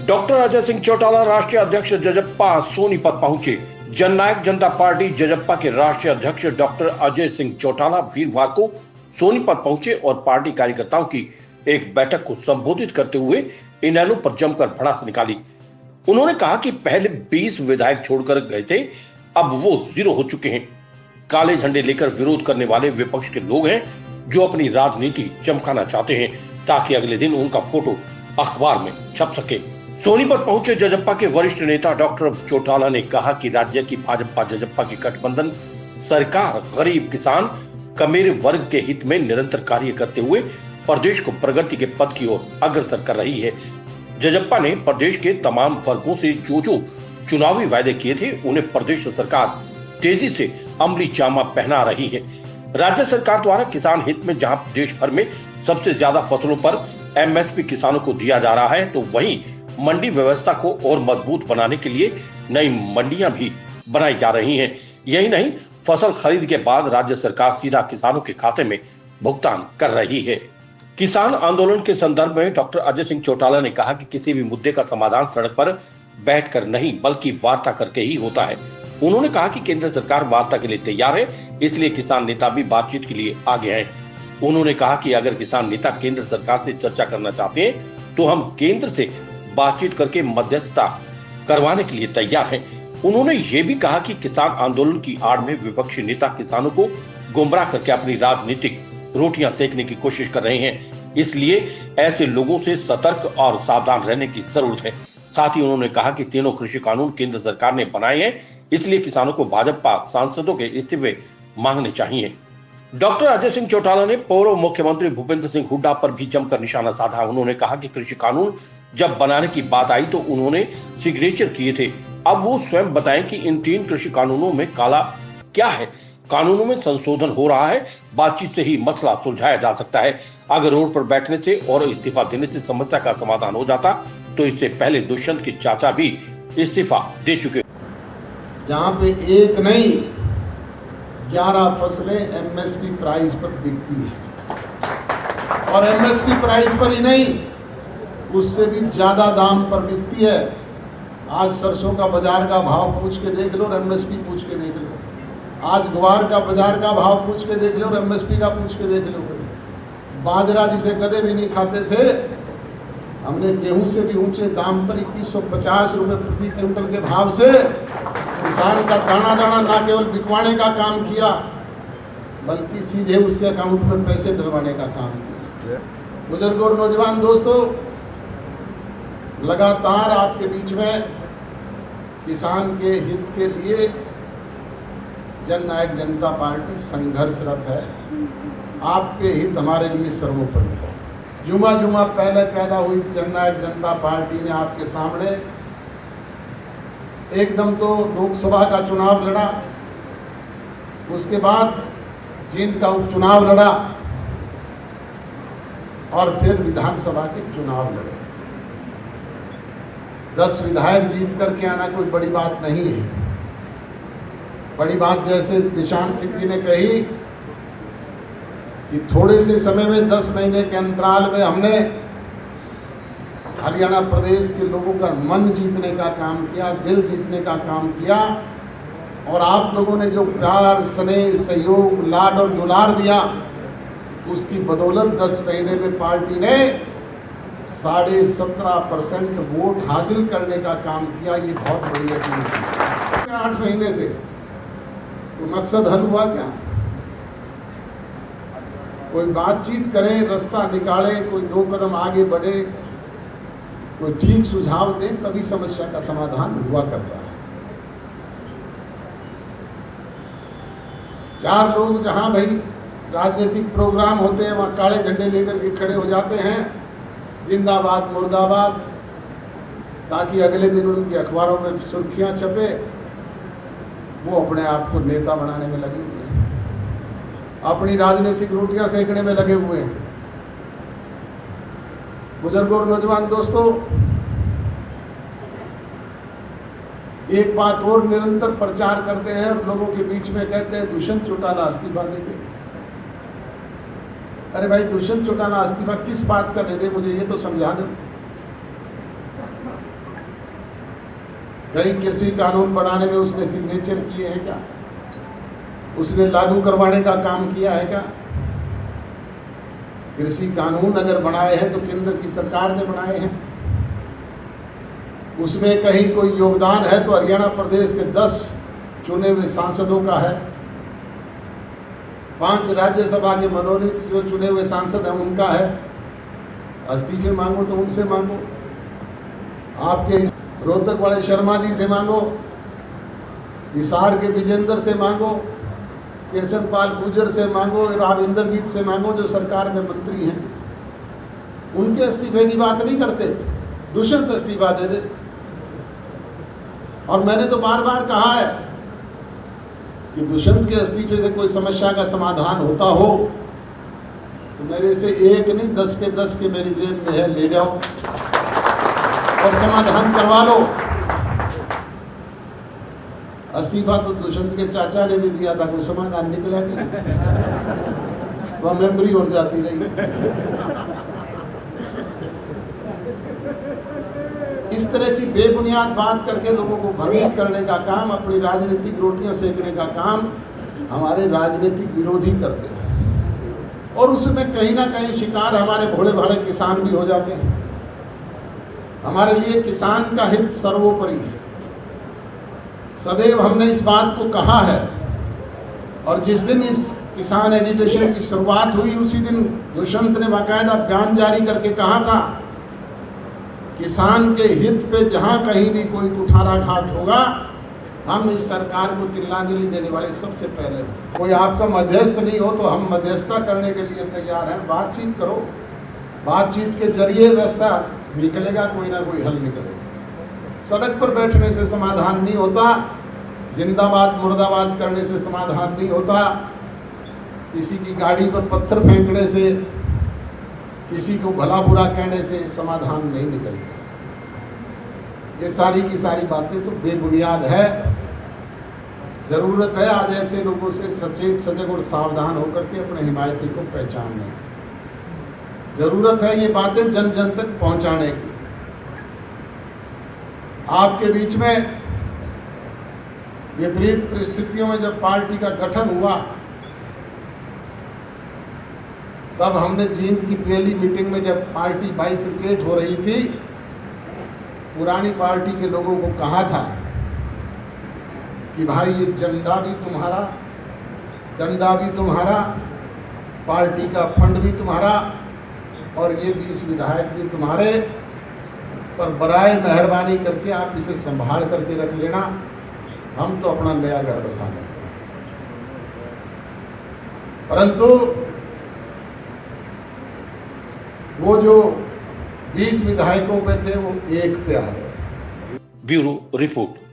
Doctor Ajay Singh Chautala राष्ट्रीय अध्यक्ष जजप्पा सोनीपत पहुंचे। जननायक जनता पार्टी जजप्पा के राष्ट्रीय अध्यक्ष डॉक्टर अजय सिंह चौटाला वीरवार को सोनीपत पहुंचे और पार्टी कार्यकर्ताओं की एक बैठक को संबोधित करते हुए इनेलो पर जमकर भड़ास निकाली। उन्होंने कहा कि पहले 20 विधायक छोड़कर गए थे, अब वो 0 हो चुके हैं। काले झंडे लेकर विरोध करने वाले विपक्ष के लोग हैं जो अपनी राजनीति चमकाना चाहते हैं ताकि अगले दिन उनका फोटो अखबार में छप सके। सोनीपत पहुंचे जजप्पा के वरिष्ठ नेता डॉक्टर चौटाला ने कहा कि राज्य की भाजपा जजप्पा की गठबंधन सरकार गरीब किसान कमेरे वर्ग के हित में निरंतर कार्य करते हुए प्रदेश को प्रगति के पथ की ओर अग्रसर कर रही है। जजप्पा ने प्रदेश के तमाम वर्गों से जो चुनावी वायदे किए थे उन्हें प्रदेश सरकार तेजी से अमली जामा पहना रही है। राज्य सरकार द्वारा किसान हित में जहां देश भर में सबसे ज्यादा फसलों पर एमएसपी किसानों को दिया जा रहा है, तो वहीं मंडी व्यवस्था को और मजबूत बनाने के लिए नई मंडियां भी बनाई जा रही हैं। यही नहीं, फसल खरीद के बाद राज्य सरकार सीधा किसानों के खाते में भुगतान कर रही है। किसान आंदोलन के संदर्भ में डॉक्टर अजय सिंह चौटाला ने कहा कि किसी भी मुद्दे का समाधान सड़क पर बैठकर नहीं बल्कि वार्ता करके ही होता है। उन्होंने कहा कि केंद्र सरकार वार्ता के लिए तैयार है, इसलिए किसान नेता भी बातचीत के लिए आगे हैं। उन्होंने कहा कि अगर किसान नेता केंद्र सरकार से चर्चा करना चाहते हैं तो हम केंद्र से बातचीत करके मध्यस्थता करवाने के लिए तैयार हैं। उन्होंने ये भी कहा कि किसान आंदोलन की आड़ में विपक्षी नेता किसानों को गुमराह करके अपनी राजनीतिक रोटियां सेकने की कोशिश कर रहे हैं, इसलिए ऐसे लोगों से सतर्क और सावधान रहने की जरूरत है। साथ ही उन्होंने कहा कि तीनों कृषि कानून केंद्र सरकार ने बनाए हैं, इसलिए किसानों को भाजपा सांसदों के इस्तीफे मांगने चाहिए। डॉक्टर अजय सिंह चौटाला ने पूर्व मुख्यमंत्री भूपेंद्र सिंह हुड्डा पर भी जमकर निशाना साधा। उन्होंने कहा कि कृषि कानून जब बनाने की बात आई तो उन्होंने सिग्नेचर किए थे, अब वो स्वयं बताएं कि इन 3 कृषि कानूनों में काला क्या है। कानूनों में संशोधन हो रहा है, बातचीत से ही मसला सुलझाया जा सकता है। अगर रोड पर बैठने से और इस्तीफा देने से समस्या का समाधान हो जाता तो इससे पहले दुष्यंत के चाचा भी इस्तीफा दे चुके। जहां पे एक नहीं 11 फसलें एमएसपी प्राइस पर बिकती है और एमएसपी प्राइस पर ही नहीं उससे भी ज्यादा दाम पर बिकती है। आज सरसों का बाजार का भाव पूछ के देख लो और एमएसपी पूछ के देख लो। आज ग्वार का बाजार का भाव पूछ के देख लो और एमएसपी का पूछ के देख लो। बाजरा जिसे कदे भी नहीं खाते थे, हमने गेहूं से भी ऊंचे दाम पर 2150 रुपए प्रति क्विंटल के भाव से किसान का दाना दाना ना केवल बिकवाने का काम किया बल्कि सीधे उसके अकाउंट में पैसे डलवाने का काम किया। बुजुर्गों और नौजवान दोस्तों, लगातार आपके बीच में किसान के हित के लिए जननायक जनता पार्टी संघर्षरत है। आपके हित हमारे लिए सर्वोपरि है। जुमा जुमा पहले पैदा हुई जननायक जनता पार्टी ने आपके सामने एकदम तो लोकसभा का चुनाव लड़ा, उसके बाद जींद का उपचुनाव लड़ा और फिर विधानसभा के चुनाव लड़े। 10 विधायक जीत करके आना कोई बड़ी बात नहीं है। बड़ी बात जैसे निशान सिंह जी ने कही कि थोड़े से समय में 10 महीने के अंतराल में हमने हरियाणा प्रदेश के लोगों का मन जीतने का काम किया, दिल जीतने का काम किया और आप लोगों ने जो प्यार स्नेह सहयोग लाड और दुलार दिया उसकी बदौलत 10 महीने में पार्टी ने 17.5% वोट हासिल करने का काम किया। ये बहुत बढ़िया चीज है। 8 महीने से तो मकसद हल हुआ क्या? कोई बातचीत करे, रास्ता निकाले, कोई 2 कदम आगे बढ़े, कोई ठीक सुझाव दे, तभी समस्या का समाधान हुआ करता है। 4 लोग जहां भाई राजनीतिक प्रोग्राम होते हैं वहां काले झंडे लेकर के खड़े हो जाते हैं, जिंदाबाद मुर्दाबाद, ताकि अगले दिन उनकी अखबारों में सुर्खियां छपे। वो अपने आप को नेता बनाने में लगे हुए हैं, अपनी राजनीतिक रोटियां सेकने में लगे हुए हैं। बुजुर्गों और नौजवान दोस्तों, एक बात और निरंतर प्रचार करते हैं और लोगों के बीच में कहते हैं दुष्यंत चौटाला इस्तीफा दे दे। अरे भाई, दुष्यंत चौटाला इस्तीफा किस बात का दे दे, मुझे ये तो समझा दो। कहीं कृषि कानून बनाने में उसने सिग्नेचर किए हैं क्या? उसने लागू करवाने का काम किया है क्या? कृषि कानून अगर बनाए हैं तो केंद्र की सरकार ने बनाए हैं। उसमें कहीं कोई योगदान है तो हरियाणा प्रदेश के 10 चुने हुए सांसदों का है। 5 राज्यसभा के मनोनीत जो चुने हुए सांसद हैं उनका है। इस्तीफे मांगो तो उनसे मांगो, आपके रोहतक वाले शर्मा जी से मांगो, हिसार के विजेंद्र से मांगो, कृष्णपाल गुर्जर से मांगो, राव इंद्रजीत से मांगो जो सरकार में मंत्री हैं। उनके इस्तीफे की बात नहीं करते, दुष्यंत इस्तीफा दे दे। और मैंने तो बार बार कहा है कि दुष्यंत के इस्तीफे से कोई समस्या का समाधान होता हो तो मेरे से 1 नहीं 10 के 10 के मेरी जेब में है, ले जाओ और समाधान करवा लो। इस्तीफा तो दुष्यंत के चाचा ने भी दिया था, कोई समाधान निकला क्या? वह मेमोरी उड़ जाती रही। इस तरह की बेबुनियाद बात करके लोगों को भ्रमित करने का काम, अपनी राजनीतिक रोटियां सेकने का काम हमारे राजनीतिक विरोधी करते हैं और उसमें कहीं ना कहीं शिकार हमारे भोले भाले किसान भी हो जाते हैं। हमारे लिए किसान का हित सर्वोपरि है। सदैव हमने इस बात को कहा है और जिस दिन इस किसान एजिटेशन की शुरुआत हुई उसी दिन दुष्यंत ने बाकायदा बयान जारी करके कहा था, किसान के हित पे जहां कहीं भी कोई कुठाराघात होगा हम इस सरकार को तिलांजलि देने वाले सबसे पहले हैं। कोई आपका मध्यस्थ नहीं हो तो हम मध्यस्थता करने के लिए तैयार हैं। बातचीत करो, बातचीत के जरिए रास्ता निकलेगा, कोई ना कोई हल निकलेगा। सड़क पर बैठने से समाधान नहीं होता, जिंदाबाद मुर्दाबाद करने से समाधान नहीं होता, किसी की गाड़ी पर पत्थर फेंकने से, किसी को भला बुरा कहने से समाधान नहीं निकलता। ये सारी की सारी बातें तो बेबुनियाद है। जरूरत है आज ऐसे लोगों से सचेत सजग और सावधान होकर के अपने हिमायती को पहचानने की। जरूरत है ये बातें जन जन तक पहुंचाने की। आपके बीच में विपरीत परिस्थितियों में जब पार्टी का गठन हुआ तब हमने जींद की पहली मीटिंग में जब पार्टी बाइफिकेट हो रही थी, पुरानी पार्टी के लोगों को कहा था कि भाई ये झंडा भी तुम्हारा, डंडा भी तुम्हारा, पार्टी का फंड भी तुम्हारा और ये 20 विधायक भी तुम्हारे, पर बराए मेहरबानी करके आप इसे संभाल करके रख लेना, हम तो अपना नया घर बसा लेंगे। परंतु वो जो 20 विधायकों पे थे वो 1 पे आ गए। Bureau report.